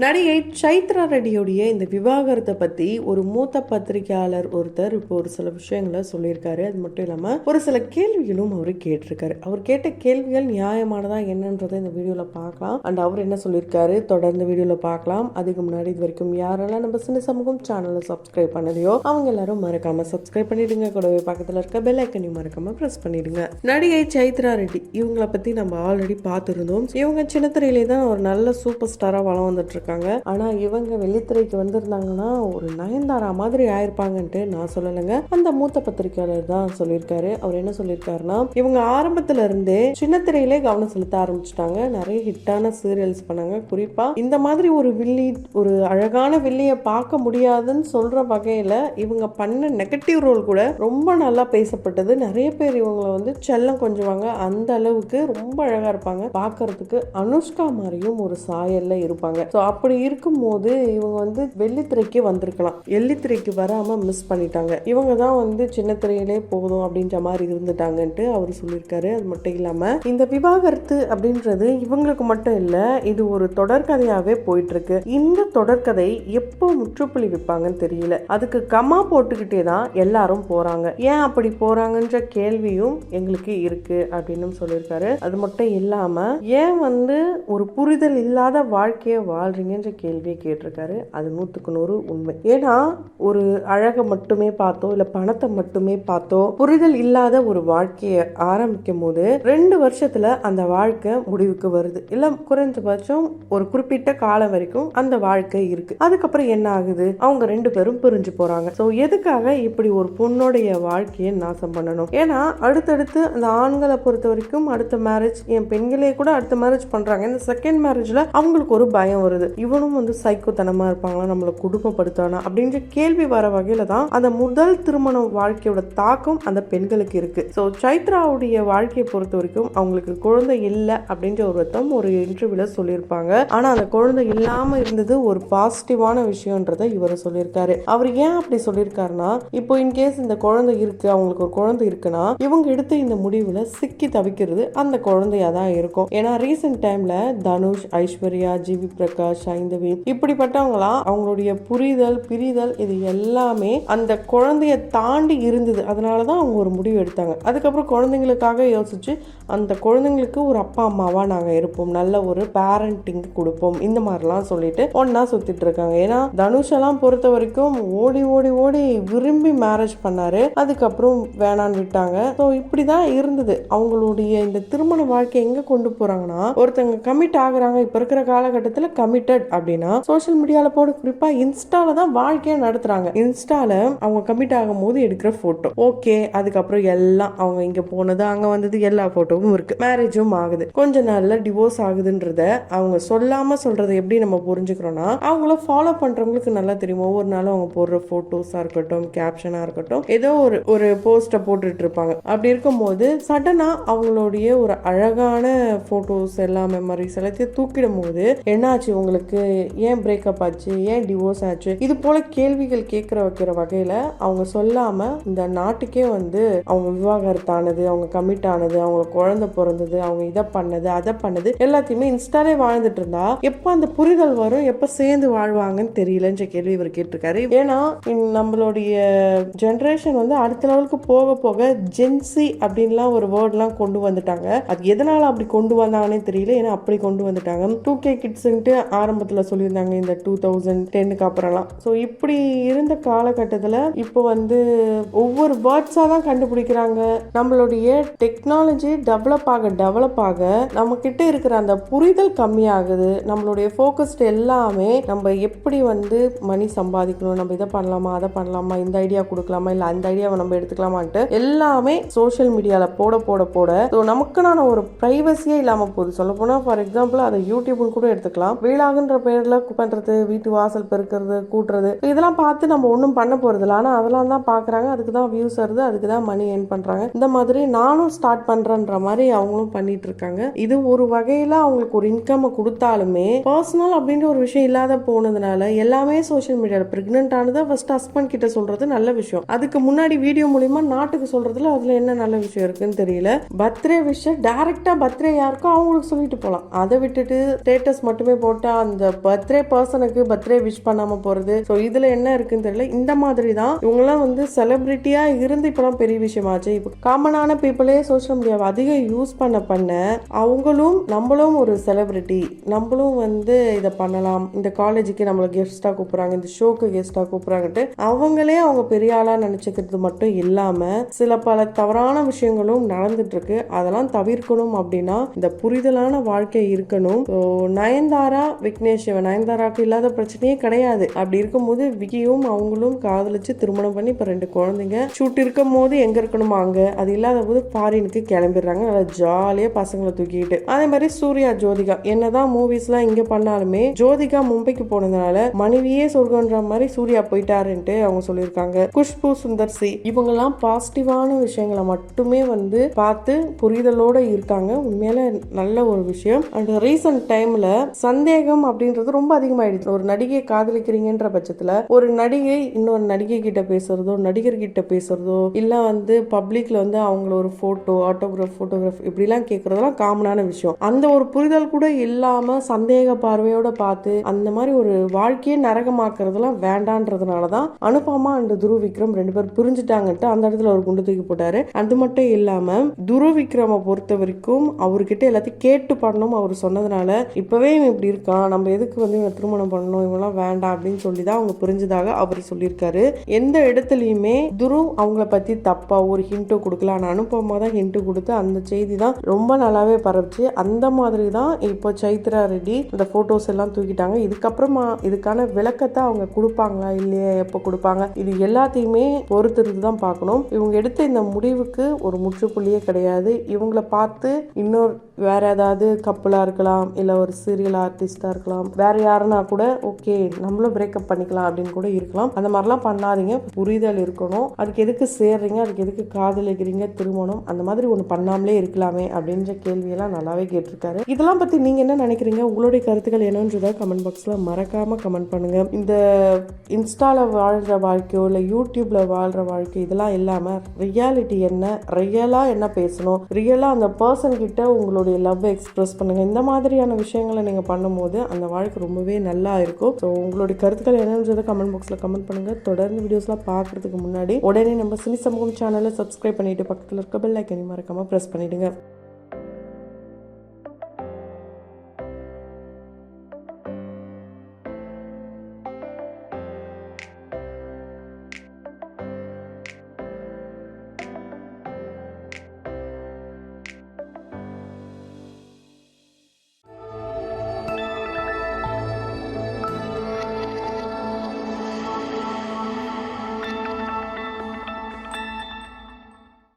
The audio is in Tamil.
நடிகை சைத்ரா ரெட்டியோடைய இந்த விவாகரத்தை பத்தி ஒரு மூத்த பத்திரிகையாளர் ஒருத்தர் இப்போ ஒரு சில விஷயங்களை சொல்லியிருக்காரு. அது மட்டும் இல்லாம ஒரு சில கேள்விகளும் அவரு கேட்டிருக்காரு. அவர் கேட்ட கேள்விகள் நியாயமானதா என்னன்றதை இந்த வீடியோல பார்க்கலாம். அண்ட் அவர் என்ன சொல்லியிருக்காரு தொடர்ந்து வீடியோல பார்க்கலாம். அதுக்கு முன்னாடி இது வரைக்கும் யாரெல்லாம் நம்ம சின்ன சமூகம் சேனலை சப்ஸ்கிரைப் பண்ணதையோ அவங்க எல்லாரும் மறக்காம சப்ஸ்கிரைப் பண்ணிடுங்க. கூடவே பக்கத்துல இருக்க பெல் ஐக்கனையும் மறக்காம பிரஸ் பண்ணிடுங்க. நடிகை சைத்ரா ரெட்டி இவங்களை பத்தி நம்ம ஆல்ரெடி பார்த்திருந்தோம். இவங்க சின்னத்திரையிலே தான் ஒரு நல்ல சூப்பர் ஸ்டாரா வளம் வந்துட்டு இருக்காங்க. ஆனா இவங்க வெள்ளித்திரைக்கு வந்திருந்தாங்கன்னா ஒரு நயன்தாரா மாதிரி ஆயிருப்பாங்கன்ட்டு நான் சொல்லலைங்க. அந்த மூத்த பத்திரிகையாளர் தான் சொல்லியிருக்காரு. அவர் என்ன சொல்லியிருக்காருன்னா, இவங்க ஆரம்பத்துல இருந்தே சின்னத்திரையிலே கவனம் செலுத்த ஆரம்பிச்சுட்டாங்க. நிறைய ஹிட்டான சீரியல்ஸ் பண்ணாங்க. குறிப்பா இந்த மாதிரி ஒரு வில்லி, ஒரு அழகான வில்லிய பார்க்க முடியாதுன்னு சொல்ற வகையில இவங்க பண்ண நெகட்டிவ் ரோல் கூட ரொம்ப நல்லா பேசப்பட்டது. நிறைய பேர் இவங்களை வந்து செல்லம் கொஞ்சுவாங்க. அந்த அளவுக்கு ரொம்ப அழகா இருப்பாங்க. பார்க்கறதுக்கு அனுஷ்கா மாதிரியும் ஒரு சாயல்ல இருப்பாங்க. அப்படி இருக்கும் போது இவங்க வந்து வெள்ளித்திரைக்கு வந்திருக்கலாம். வெள்ளித்திரைக்கு வராம மிஸ் பண்ணிட்டாங்க. இவங்க தான் வந்து சின்னத்திரையிலே போதும் அப்படின்ற மாதிரி இருந்துட்டாங்கன்ட்டு அவர் சொல்லியிருக்காரு. அது மட்டும் இல்லாம இந்த விவாகரத்து அப்படின்றது இவங்களுக்கு மட்டும் இல்ல, இது ஒரு தொடர்கதையாவே போயிட்டு இருக்கு. இந்த தொடர்கதை எப்போ முற்றுப்புள்ளி வைப்பாங்கன்னு தெரியல. அதுக்கு கமா போட்டுக்கிட்டே தான் எல்லாரும் போறாங்க. ஏன் அப்படி போறாங்கன்ற கேள்வியும் எங்களுக்கு இருக்கு அப்படின்னு சொல்லியிருக்காரு. அது மட்டும் இல்லாம ஏன் வந்து ஒரு புரிதல் இல்லாத வாழ்க்கைய வாழ்றீங்கன்ற கேள்வியை கேட்டிருக்காரு. அது 100% உண்மை. ஏன்னா ஒரு அழகை மட்டுமே பார்த்தோ இல்ல பணத்தை மட்டுமே பார்த்தோ புரிதல் இல்லாத ஒரு வாழ்க்கையை ஆரம்பிக்கும் போது 2 வருஷத்துல அந்த வாழ்க்கை முடிவுக்கு வருது. இல்ல குறைஞ்சபட்சம் ஒரு குறிப்பிட்ட காலம் வரைக்கும் அந்த வாழ்க்கை இருக்கு. அதுக்கப்புறம் என்ன ஆகுது? அவங்க 2 பேரும் பிரிஞ்சு போறாங்க. சோ எதுக்காக இப்படி ஒரு பொண்ணுடைய வாழ்க்கையை நாசம் பண்ணணும்? ஏன்னா அடுத்தடுத்து அந்த ஆண்களை பொறுத்த வரைக்கும் அடுத்த மேரேஜ், என் பெண்களே கூட அடுத்த மேரேஜ் பண்றாங்க. இந்த செகண்ட் மேரேஜ்ல அவங்களுக்கு ஒரு பயம் வருது. இவனும் வந்து சைக்கோத்தனமா இருப்பாங்களா, நம்மளை குடும்பப்படுத்தானா அப்படின்ற கேள்வி வர வகையில தான் அந்த முதல் திருமண வாழ்க்கையோட தாக்கம் அந்த பெண்களுக்கு இருக்கு. ஸோ சைத்ராவுடைய வாழ்க்கையை பொறுத்த வரைக்கும் அவங்களுக்கு குழந்தை இல்லை அப்படின்ற ஒரு இன்டர்வியூல சொல்லியிருப்பாங்க. ஆனா அந்த குழந்தை இல்லாம இருந்தது ஒரு பாசிட்டிவான விஷயம்ன்றதை இவர் சொல்லியிருக்காரு. அவர் ஏன் அப்படி சொல்லியிருக்காருன்னா, இப்போ இன்கேஸ் இந்த குழந்தை இருக்கு, அவங்களுக்கு ஒரு குழந்தை இருக்குன்னா இவங்க எடுத்த இந்த முடிவுல சிக்கி தவிக்கிறது அந்த குழந்தையா தான் இருக்கும். ஏன்னா ரீசெண்ட் டைம்ல தனுஷ், ஐஸ்வர்யா, ஜிவி பிரகாஷ், ஐந்தவி இப்படிப்பட்டவங்களாம் அவங்களுடைய புரிதல், பிரிதல் இது எல்லாமே அந்த குழந்தைய தாண்டி இருந்தது. அதனாலதான் அவங்க ஒரு முடிவு எடுத்தாங்க. அதுக்கப்புறம் குழந்தைங்களுக்காக யோசிச்சு அந்த குழந்தைங்களுக்கு ஒரு அப்பா அம்மாவா நாங்க இருப்போம், நல்ல ஒரு பேரண்டிங் கொடுப்போம், இந்த மாதிரிலாம் சொல்லிட்டு ஒன்னா சுத்திட்டு இருக்காங்க. ஏன்னா தனுஷ் எல்லாம் பொறுத்த வரைக்கும் ஓடி ஓடி ஓடி விரும்பி மேரேஜ் பண்ணாரு. அதுக்கப்புறம் வேணான்னு விட்டாங்க. ஸோ இப்படிதான் இருந்தது அவங்களுடைய இந்த திருமண வாழ்க்கை. எங்க கொண்டு போறாங்கன்னா, ஒருத்தங்க கமிட் ஆகுறாங்க. இப்ப இருக்கிற காலகட்டத்தில் கமிட்டட் அப்படின்னா சோஷியல் மீடியால போட, குறிப்பா இன்ஸ்டால தான் வாழ்க்கையை நடத்துறாங்க. இன்ஸ்டால அவங்க கமிட் ஆகும் போது எடுக்கிற போட்டோ ஓகே, அதுக்கப்புறம் எல்லாம் அவங்க இங்க போனது அங்க வந்தது எல்லா போட்டோவும் இருக்கு. மேரேஜும் ஆகுது, கொஞ்ச நாள்ல டிவோர்ஸ் ஆகுதுன்றத அவங்க சொல்லாம சொல்றதை எப்படி நம்ம புரிஞ்சுக்கிறோம்னா, அவங்கள ஃபாலோ பண்றவங்களுக்கு நல்லா தெரியும். ஒவ்வொரு நாளும் அவங்க போடுற போட்டோஸா இருக்கட்டும், கேப்ஷனா இருக்கட்டும், ஏதோ ஒரு போஸ்ட போட்டுட்டு இருப்பாங்க. அப்படி இருக்கும்போது சடனா அவங்களுடைய ஒரு அழகான போட்டோஸ் எல்லாம் மெமரிஸ் எல்லாத்தையும் தூக்கிடும் போது என்னாச்சு, உங்களுக்கு ஏன் பிரேக்கப் ஆச்சு, ஏன் டிவோர்ஸ் ஆச்சு, இது போல கேள்விகள் கேட்கிற வைக்கிற வகையில அவங்க சொல்லாம இந்த நாட்டுக்கே வந்து அவங்க விவாகரத்தானது, அவங்க கமிட் ஆனது, அவங்க குழந்தை பிறந்தது, அவங்க இதை பண்ணது அதை பண்ணது எல்லாத்தையுமே இன்ஸ்டாலே வாழ்ந்துட்டு இருந்தா எப்ப அந்த புரிதல் வரும், எப்ப சேர்ந்து வாழ்வாங்கன்னு தெரியலன்ற கேள்வி இவர் கேட்டிருக்காரு. ஏன்னா நம்மளுடைய ஜெனரேஷன் வந்து அடுத்த லெவலுக்கு போக போக ஜென்சி அப்படின்லாம் ஒரு வேர்ட்லாம் கொண்டு வந்துட்டாங்க. அது எதனால அப்படி கொண்டு வந்தாங்கன்னே தெரியல. ஏன்னா அப்படி கொண்டு வந்துட்டாங்க. 2K கிட்ஸ்ன்ட்டு ஆரம்பத்துல சொல்லியிருந்தாங்க இந்த 2010க்கு அப்புறம்லாம். ஸோ இப்படி இருந்த காலகட்டத்தில் இப்போ வந்து ஒவ்வொரு வேர்ட்ஸாக தான் கண்டுபிடிக்கிறாங்க. நம்மளுடைய டெக்னாலஜி டெவலப் ஆக நம்ம கிட்ட இருக்கிற அந்த புரிதல் கம்மியாகுது. நம்மளுடைய ஃபோக்கஸ்ட் எல்லாமே நம்ம எப்படி வந்து மணி சம்பாதிக்கணும், நம்ம இதை பண்ணலாமா அதை பண்ணலாமா, இந்த ஐடியா கொடுக்கலாமா இல்லை அந்த ஐடியாவை நம்ம எடுத்துக்கலாமான்ட்டு எல்லாமே சோஷியல் மீடியாவில் போட ஸோ நமக்குனான ஒரு ப்ரைவசியே இல்லாமல் போகுது. சொல்ல போனால் ஃபார் எக்ஸாம்பிள் அதை யூடியூப்னு கூட எடுத்துக்கலாம். வீலாகுன்ற பேர்ல பண்றது, வீட்டு வாசல் பெருக்கிறது, கூட்டுறது, இதெல்லாம் பார்த்து நம்ம ஒன்றும் பண்ண போறது இல்லை. ஆனால் அதெல்லாம் தான் பார்க்குறாங்க, அதுக்கு தான் வியூஸ் வருது, அதுக்கு தான் மணி ஏர்ன் பண்றாங்க. இந்த மாதிரி நானும் ஸ்டார்ட் பண்றேன்ற மாதிரி அவங்களும் பண்ணிட்டு இருக்காங்க. இது ஒரு வகையில அவங்களுக்கு ஒரு இன்கம் கொடுத்தாலுமே பர்சனல் அப்படின்ற ஒரு விஷயம் இல்லாத போனதுனால எல்லாமே சோஷியல் மீடியாவில் பிரெக்னென்ட் ஆனதை ஃபர்ஸ்ட் ஹஸ்பண்ட் கிட்ட சொல்றது நல்ல விஷயம். அதுக்கு முன்னாடி வீடியோ மூலியமா நாட்டுக்கு சொல்றதுல அதுல என்ன நல்ல விஷயம் இருக்குன்னு தெரியல. பர்த்டே விஷயம் டைரக்டா பர்த்டே யாருக்கோ அவங்களுக்கு சொல்லிட்டு போகலாம். அதை விட்டுட்டு ஸ்டேட்டஸ் மட்டுமே போட்டா அந்த அந்த பர்த்டே பர்சனுக்கு பர்த்டே விஷ் பண்ணாம போறது. ஸோ இதுல என்ன இருக்குன்னு தெரியல. இந்த மாதிரி தான் இவங்கெல்லாம் வந்து செலிபிரிட்டியா இருந்து இப்பெல்லாம் பெரிய விஷயமாச்சு. இப்போ காமனான பீப்புளே சோஷியல் மீடியாவை அதிகம் யூஸ் பண்ண அவங்களும் நம்மளும் ஒரு செலிபிரிட்டி, நம்மளும் வந்து இதை பண்ணலாம், இந்த காலேஜுக்கு நம்மளை கெஸ்டா கூப்பிடுறாங்க, இந்த ஷோக்கு கெஸ்டா கூப்பிடுறாங்கட்டு அவங்களே அவங்க பெரிய ஆளா நினைச்சுக்கிறது மட்டும் இல்லாம சில பல தவறான விஷயங்களும் நடந்துட்டு இருக்கு. அதெல்லாம் தவிர்க்கணும் அப்படின்னா இந்த புரிதலான வாழ்க்கை இருக்கணும். நயன்தாரா விக்னேஷ், நயன்தாராக்கு இல்லாத பிரச்சனையே கிடையாது. அப்படி இருக்கும்போது விக்கியும் அவங்களும் காதலிச்சு திருமணம் பண்ணி இப்ப 2 குழந்தைங்க. ஷூட் இருக்கும் போது எங்க இருக்கணுமா அங்க, அது இல்லாத போது ஃபாரினுக்கு கிளம்பிடுறாங்க நல்லா ஜாலியா பசங்களை தூக்கிட்டு. அதே மாதிரி சூர்யா ஜோதிகா என்னதான் மூவிஸ் எல்லாம் இங்க பண்ணாலுமே ஜோதிகா மும்பைக்கு போனதுனால மனைவியே சொர்க்கன்ற மாதிரி சூர்யா போயிட்டாருன்ட்டு அவங்க சொல்லியிருக்காங்க. குஷ்பு சுந்தர் சி இவங்க எல்லாம் பாசிட்டிவான விஷயங்களை மட்டுமே வந்து பார்த்து புரிதலோட இருக்காங்க. உண்மையில நல்ல ஒரு விஷயம். அண்ட் ரீசன்ட் டைம்ல சந்தேகம் அப்படின்றது ரொம்ப அதிகமாயிடுச்சு. ஒரு நடிகை காதலிக்கிறீங்கன்ற பட்சத்துல ஒரு நடிகை இன்னொரு நடிகை கிட்ட பேசுறதோ, நடிகர் கிட்ட பேசுறதோ, இல்ல வந்து பப்ளிக்ல வந்து அவங்கள ஒரு போட்டோ, போட்டோகிராஃப் இப்படி எல்லாம் கேட்கறதெல்லாம் காமனான விஷயம். அந்த ஒரு புரிதல் கூட இல்லாம சந்தேக பார்வையோட பார்த்து அந்த மாதிரி ஒரு வாழ்க்கையே நரகமாக்குறதெல்லாம் வேண்டான்றதுனாலதான் அனுபமா அண்ட் துருவ் விக்ரம் 2 பேர் புரிஞ்சுட்டாங்கட்டு அந்த இடத்துல ஒரு குண்டு தூக்கி போட்டாரு. அது மட்டும் இல்லாம துருவ் விக்ரம பொறுத்த வரைக்கும் அவர்கிட்ட எல்லாத்தையும் கேட்டு பண்ணணும் அவர் சொன்னதுனால இப்பவே இவன் இப்படி இருக்கான், நம்ம எதுக்கு வந்து இவன் திருமணம் பண்ணணும், இவெல்லாம் வேண்டாம் அப்படின்னு சொல்லிதான் அவங்க புரிஞ்சதாக அவர் சொல்லியிருக்காரு. எந்த இடத்துலயுமே துருவ் அவங்கள பத்தி தப்பா ஒரு ஹிண்ட்டோ கொடுக்கல. ஆனா அனுபமா தான் ஹிண்ட் கொடுத்து அந்த செய்தி தான் ரொம்ப நல்லாவே பரவுச்சு. அந்த மாதிரி தான் இப்போ சைத்ரா ரெட்டி இந்த போட்டோஸ் எல்லாம் தூக்கிட்டாங்க. இதுக்கப்புறமா இதுக்கான விளக்கத்தை அவங்க கொடுப்பாங்களா இல்லையா, எப்போ கொடுப்பாங்க, இது எல்லாத்தையுமே பொறுத்திருந்து தான் பார்க்கணும். இவங்க எடுத்த இந்த முடிவுக்கு ஒரு முற்றுப்புள்ளியே கிடையாது. இவங்கள பார்த்து இன்னொரு வேற ஏதாவது கப்பலா இருக்கலாம், இல்ல ஒரு சீரியல் ஆர்டிஸ்டா இருக்கலாம், வேற யாருன்னா கூட ஓகே நம்மளும் பிரேக்கப் பண்ணிக்கலாம் அப்படின்னு கூட இருக்கலாம். அந்த மாதிரிலாம் பண்ணாதீங்க. புரிதல் இருக்கணும். அதுக்கு எதுக்கு சேர்றீங்க, அதுக்கு எதுக்கு காதலிக்கிறீங்க, திருமணம் அந்த மாதிரி ஒன்று பண்ணாமலே இருக்கலாமே அப்படின்ற கேள்வியெல்லாம் நல்லாவே கேட்டிருக்காரு. இதெல்லாம் பத்தி நீங்க என்ன நினைக்கிறீங்க, உங்களுடைய கருத்துக்கள் என்னன்றத கமெண்ட் பாக்ஸ்ல மறக்காம கமெண்ட் பண்ணுங்க. இந்த இன்ஸ்டால வாழ்ற வாழ்க்கையோ இல்ல யூடியூப்ல வாழ்ற வாழ்க்கை இதெல்லாம் இல்லாம ரியாலிட்டி என்ன, ரியலா என்ன பேசணும், ரியலா அந்த பர்சன் கிட்ட உங்களுடைய லவ் எக்ஸ்பிரஸ் பண்ணுங்க. இந்த மாதிரியான விஷயங்களை நீங்க பண்ணும்போது அந்த வாழ்க்கை ரொம்பவே நல்லா இருக்கும். ஸோ உங்களுடைய கருத்துக்கள் என்னன்றதை கமெண்ட் பாக்ஸ்ல கமெண்ட் பண்ணுங்க. தொடர்ந்து வீடியோஸ்லாம் பார்க்கறதுக்கு முன்னாடி உடனே நம்ம சினி சமூகம் சேனலை சப்ஸ்கிரைப் பண்ணிட்டு பக்கத்தில் இருக்க பெல் ஐக்கனை மறக்காம பிரஸ் பண்ணிடுங்க.